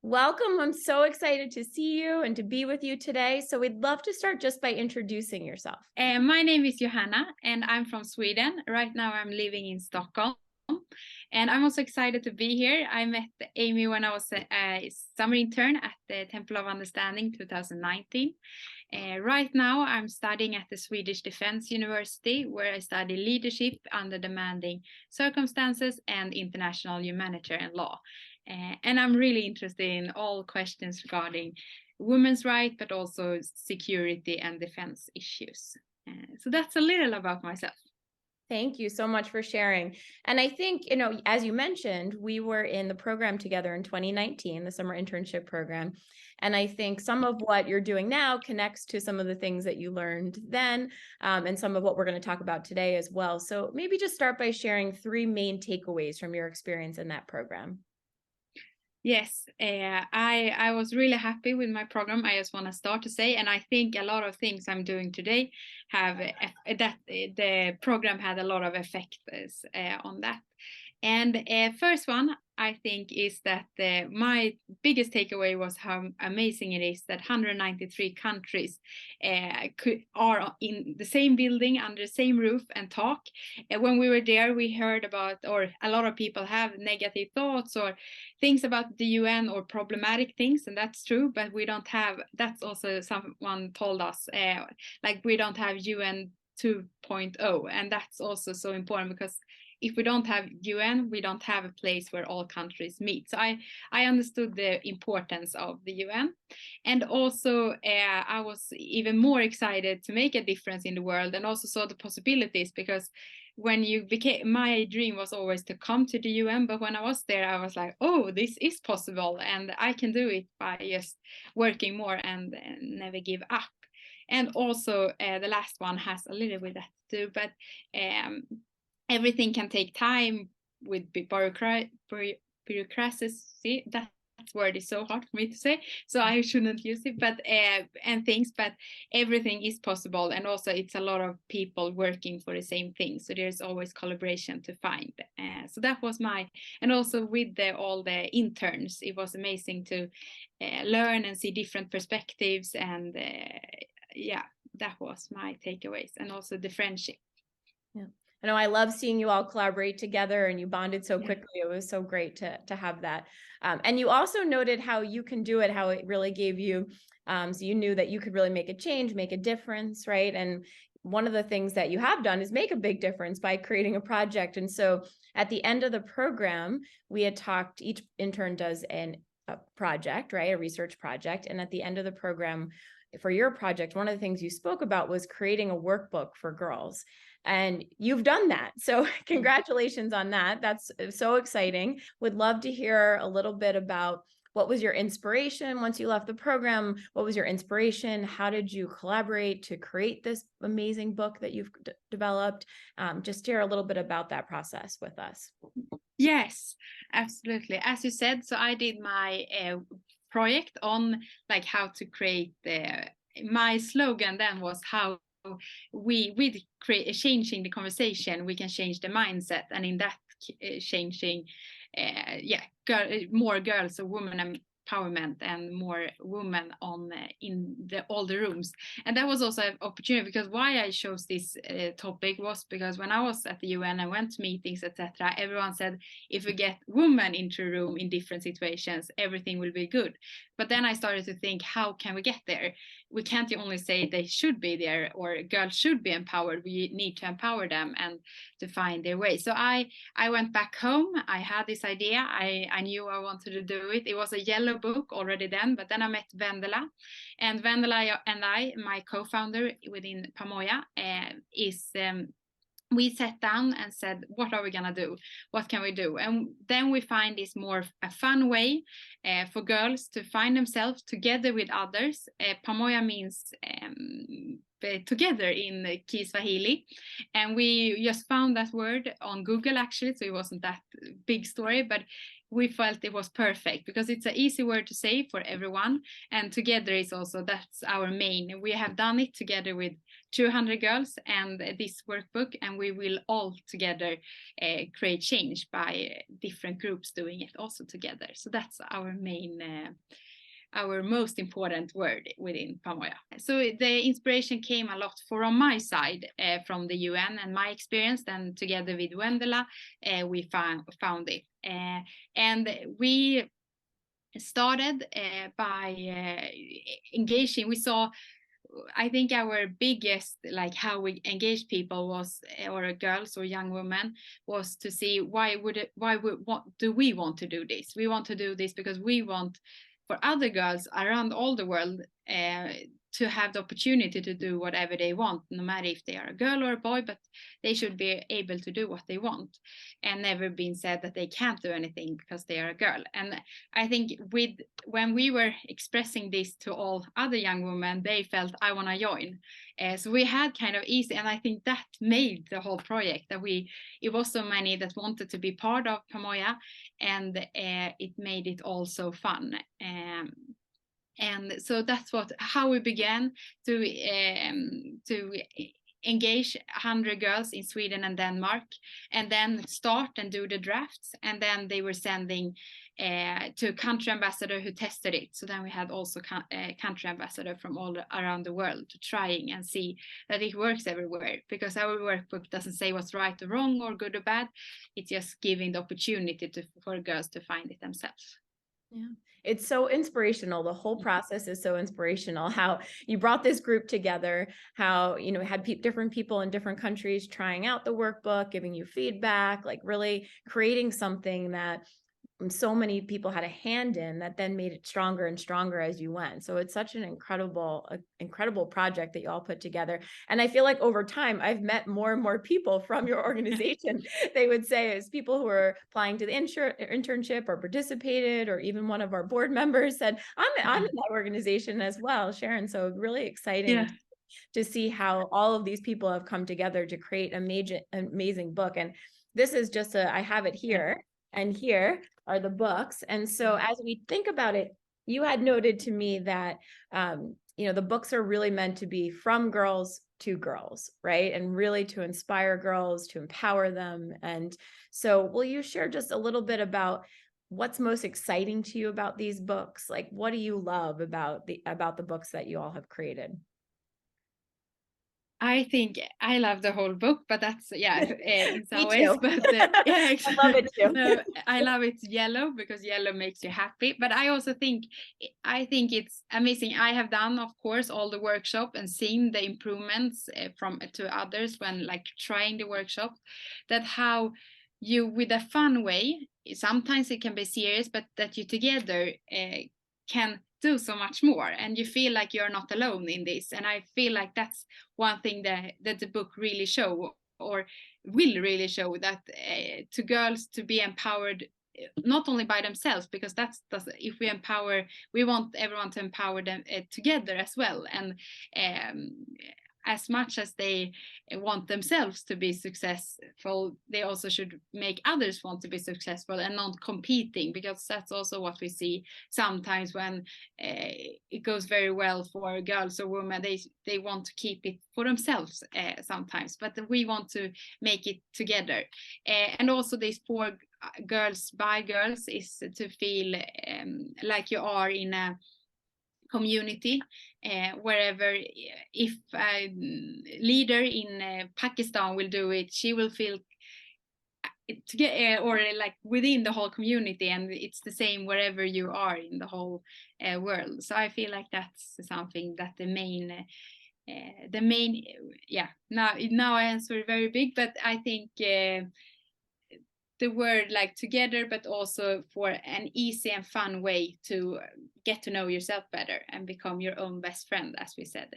Welcome. I'm so excited to see you and to be with you today. So we'd love to start just by introducing yourself. My name is Johanna and I'm from Sweden. Right now I'm living in Stockholm. And I'm also excited to be here. I met Amy when I was a summer intern at the Temple of Understanding 2019. Right now I'm studying at the Swedish Defense University, where I study leadership under demanding circumstances and international humanitarian law. And I'm really interested in all questions regarding women's rights, but also security and defense issues. So that's a little about myself. Thank you so much for sharing. And I think, as you mentioned, we were in the program together in 2019, the Summer Internship Program. And I think some of what you're doing now connects to some of the things that you learned then, and some of what we're going to talk about today as well. So maybe just start by sharing 3 main takeaways from your experience in that program. Yes, I was really happy with my program. I just want to start to say, and I think a lot of things I'm doing today have that the program had a lot of effects on that. And first one, I think, is that my biggest takeaway was how amazing it is that 193 countries are in the same building, under the same roof, and talk. When we were there, we heard about, or a lot of people have negative thoughts or things about the UN or problematic things, and that's true, but we don't have, that's also someone told us, like we don't have UN 2.0, and that's also so important because if we don't have UN, we don't have a place where all countries meet. So I understood the importance of the UN. And also I was even more excited to make a difference in the world, and also saw the possibilities, because when you became, my dream was always to come to the UN, but when I was there, I was like, oh, this is possible, and I can do it by just working more and never give up. And also the last one has a little bit that to do, but everything can take time with bureaucracy. That word is so hard for me to say, so I shouldn't use it. But but everything is possible, and also it's a lot of people working for the same thing. So there's always collaboration to find. So that was and also with all the interns, it was amazing to learn and see different perspectives, and that was my takeaways, and also the friendship. Yeah. I know I love seeing you all collaborate together, and you bonded so quickly. It was so great to have that. And you also noted how you can do it, how it really gave you, so you knew that you could really make a change, make a difference, right? And one of the things that you have done is make a big difference by creating a project. And so at the end of the program, we had talked, each intern does a project, right? A research project. And at the end of the program, for your project, one of the things you spoke about was creating a workbook for girls. And you've done that. So congratulations on that. That's so exciting. Would love to hear a little bit about what was your inspiration once you left the program? What was your inspiration? How did you collaborate to create this amazing book that you've developed? Just share a little bit about that process with us. Yes, absolutely. As you said, so I did my project on like how to create my slogan then was how we with changing the conversation, we can change the mindset, and in that changing more girls or women empowerment and more women on in all the rooms. And that was also an opportunity, because why I chose this topic was because when I was at the UN and went to meetings, etc., everyone said if we get women into a room in different situations, everything will be good. But then I started to think, how can we get there? We can't only say they should be there or girls should be empowered. We need to empower them and to find their way. So I went back home. I had this idea. I knew I wanted to do it. It was a yellow book already then, but then I met Vendela. And Vendela and I, my co-founder within Pamoja, we sat down and said, what are we gonna do? What can we do? And then we find this more a fun way for girls to find themselves together with others. Pamoja means together in Kiswahili, and we just found that word on Google actually, so it wasn't that big story, but we felt it was perfect because it's an easy word to say for everyone, and together is also, that's our main. We have done it together with 200 girls and this workbook, and we will all together create change by different groups doing it also together. So that's our main our most important word within Pamoja. So the inspiration came a lot from my side, from the UN and my experience. Then together with Vendela, we found it. And we started by engaging. We saw, I think our biggest, like how we engage people was, or girls or young women, was to see why do we want to do this? We want to do this because we want for other girls around all the world to have the opportunity to do whatever they want, no matter if they are a girl or a boy, but they should be able to do what they want, and never been said that they can't do anything because they are a girl. And I think when we were expressing this to all other young women, they felt, I want to join. So we had kind of easy, and I think that made the whole project, that it was so many that wanted to be part of Pamoja, and it made it all so fun. And so that's how we began to engage 100 girls in Sweden and Denmark, and then start and do the drafts, and then they were sending to a country ambassador who tested it. So then we had also a country ambassador from all around the world to trying and see that it works everywhere, because our workbook doesn't say what's right or wrong or good or bad. It's just giving the opportunity for girls to find it themselves. Yeah, it's so inspirational. The whole process is so inspirational. How you brought this group together, how, you know, had different people in different countries trying out the workbook, giving you feedback, like really creating something that so many people had a hand in, that then made it stronger and stronger as you went. So it's such an incredible project that you all put together. And I feel like over time, I've met more and more people from your organization. They would say, as people who are applying to the internship or participated, or even one of our board members said, I'm in that organization as well, Sharon. So really exciting to see how all of these people have come together to create an amazing book. And this is just I have it here, and here are the books. And so as we think about it, you had noted to me that, you know, the books are really meant to be from girls to girls, right? And really to inspire girls, to empower them. And so will you share just a little bit about what's most exciting to you about these books? Like, what do you love about the books that you all have created? I think I love the whole book, but that's, in some ways, too. but yeah, I love it too. no, I love it's yellow because yellow makes you happy. But I also think it's amazing. I have done, of course, all the workshop and seen the improvements from to others when like trying the workshop, that how you, with a fun way, sometimes it can be serious, but that you together can do so much more, and you feel like you're not alone in this. And I feel like that's one thing that the book really show, or will really show, that to girls to be empowered not only by themselves, because if we empower, we want everyone to empower them together as well. And as much as they want themselves to be successful, they also should make others want to be successful and not competing, because that's also what we see sometimes when it goes very well for girls or women. They want to keep it for themselves sometimes, but we want to make it together. And also these 4 girls by girls is to feel like you are in a community, wherever. If a leader in Pakistan will do it, she will feel or like within the whole community, and it's the same wherever you are in the whole world. So I feel like that's something that the main now I answer very big, but I think the word like together, but also for an easy and fun way to get to know yourself better and become your own best friend, as we said.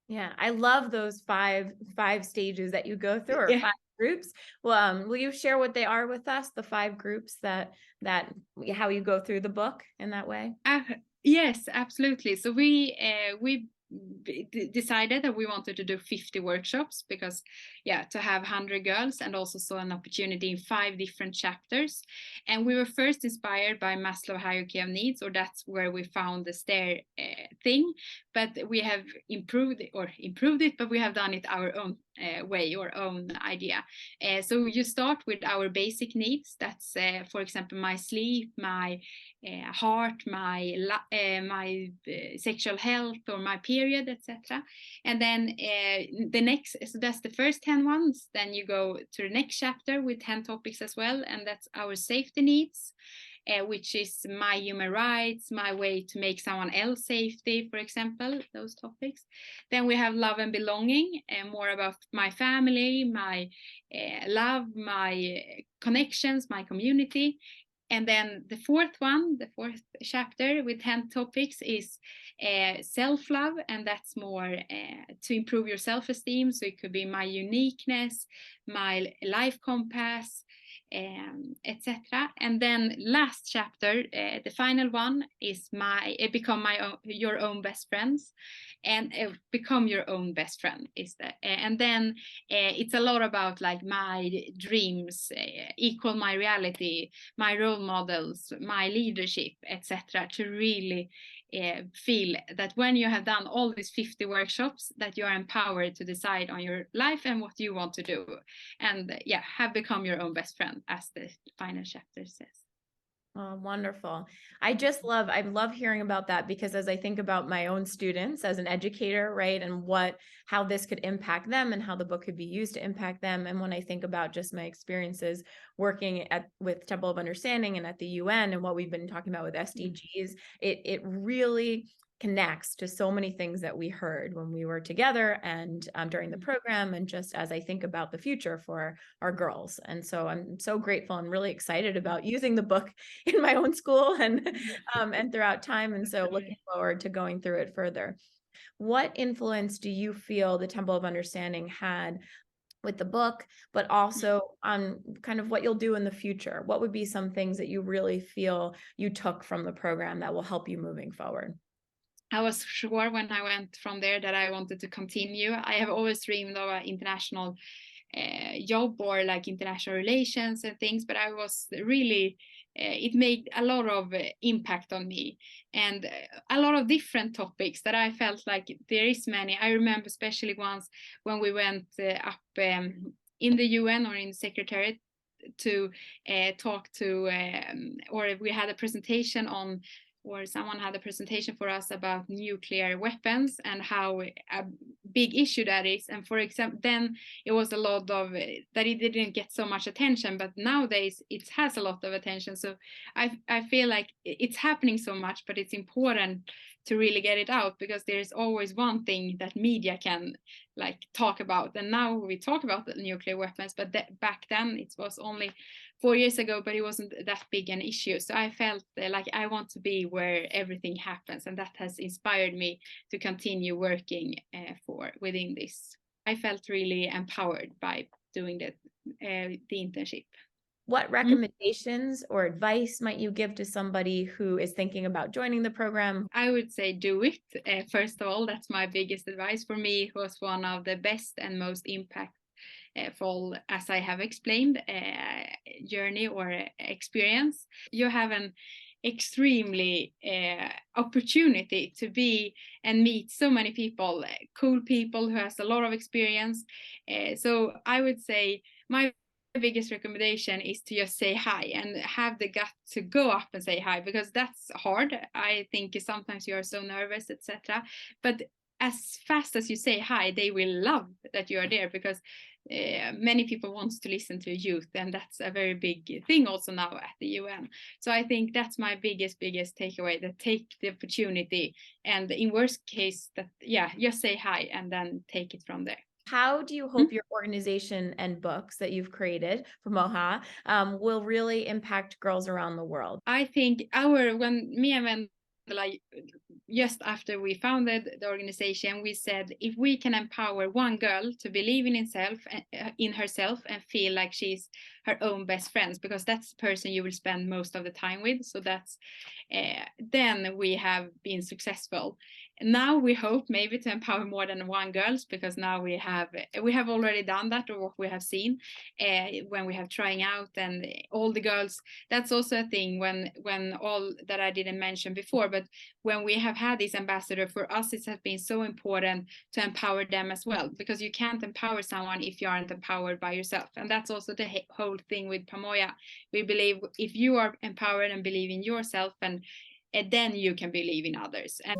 Yeah, I love those five stages that you go through, or 5 groups. Well, will you share what they are with us, the 5 groups that how you go through the book in that way? Yes, absolutely. So we decided that we wanted to do 50 workshops because to have 100 girls, and also saw an opportunity in 5 different chapters. And we were first inspired by Maslow hierarchy of needs, or that's where we found the stair thing, but we have improved it, but we have done it our own way, or own idea. So you start with our basic needs. That's for example, my sleep, my heart, my sexual health, or my period, etc. And then the next, so that's the first 10 ones. Then you go to the next chapter with 10 topics as well, and that's our safety needs, which is my human rights, my way to make someone else safety, for example, those topics. Then we have love and belonging, and more about my family, my love, my connections, my community. And then the fourth chapter with 10 topics is self-love, and that's more to improve your self-esteem. So it could be my uniqueness, my life compass, etc. And then last chapter, the final one, is become your own best friends, and become your own best friend is the and then it's a lot about like my dreams equal my reality, my role models, my leadership, etc., to really feel that when you have done all these 50 workshops, that you are empowered to decide on your life and what you want to do, and have become your own best friend, as the final chapter says. Oh, wonderful. I love hearing about that, because as I think about my own students as an educator, right, and how this could impact them and how the book could be used to impact them. And when I think about just my experiences working with Temple of Understanding and at the UN, and what we've been talking about with SDGs, it really connects to so many things that we heard when we were together and during the program, and just as I think about the future for our girls. And so I'm so grateful and really excited about using the book in my own school and throughout time. And so looking forward to going through it further. What influence do you feel the Temple of Understanding had with the book, but also on kind of what you'll do in the future? What would be some things that you really feel you took from the program that will help you moving forward? I was sure when I went from there that I wanted to continue. I have always dreamed of an international job, or like international relations and things, but I was really, it made a lot of impact on me, and a lot of different topics that I felt like there is many. I remember especially once when we went up in the UN or in the Secretariat to talk to, or we had a presentation on, or someone had a presentation for us about nuclear weapons and how a big issue that is. And for example, then it was a lot of that it didn't get so much attention, but nowadays it has a lot of attention. So I feel like it's happening so much, but it's important to really get it out, because there's always one thing that media can like talk about. And now we talk about the nuclear weapons, but back then it was only 4 years ago, but it wasn't that big an issue. So I felt like I want to be where everything happens, and that has inspired me to continue working within this. I felt really empowered by doing the internship. What recommendations or advice might you give to somebody who is thinking about joining the program? I would say do it. First of all, that's my biggest advice. For me, it was one of the best and most impactful, as I have explained, journey or experience. You have an extremely opportunity to be and meet so many people, cool people who has a lot of experience. So I would say my biggest recommendation is to just say hi and have the gut to go up and say hi, because that's hard. I think sometimes you are so nervous, etc. But as fast as you say hi, they will love that you are there, because many people want to listen to youth, and that's a very big thing also now at the UN. So I think that's my biggest takeaway, that take the opportunity, and in worst case that just say hi and then take it from there. How do you hope your organization and books that you've created for Pamoja will really impact girls around the world? I think when me and Vendela, just after we founded the organization, we said if we can empower one girl to believe in herself and feel like she's her own best friends, because that's the person you will spend most of the time with. So that's then we have been successful. now we hope maybe to empower more than one girls, because now we have already done that, or what we have seen when we have trying out, and all the girls. That's also a thing when all that I didn't mention before, but when we have had this ambassador, for us it has been so important to empower them as well, because you can't empower someone if you aren't empowered by yourself. And that's also the whole thing with Pamoja. We believe if you are empowered and believe in yourself, and then you can believe in others. And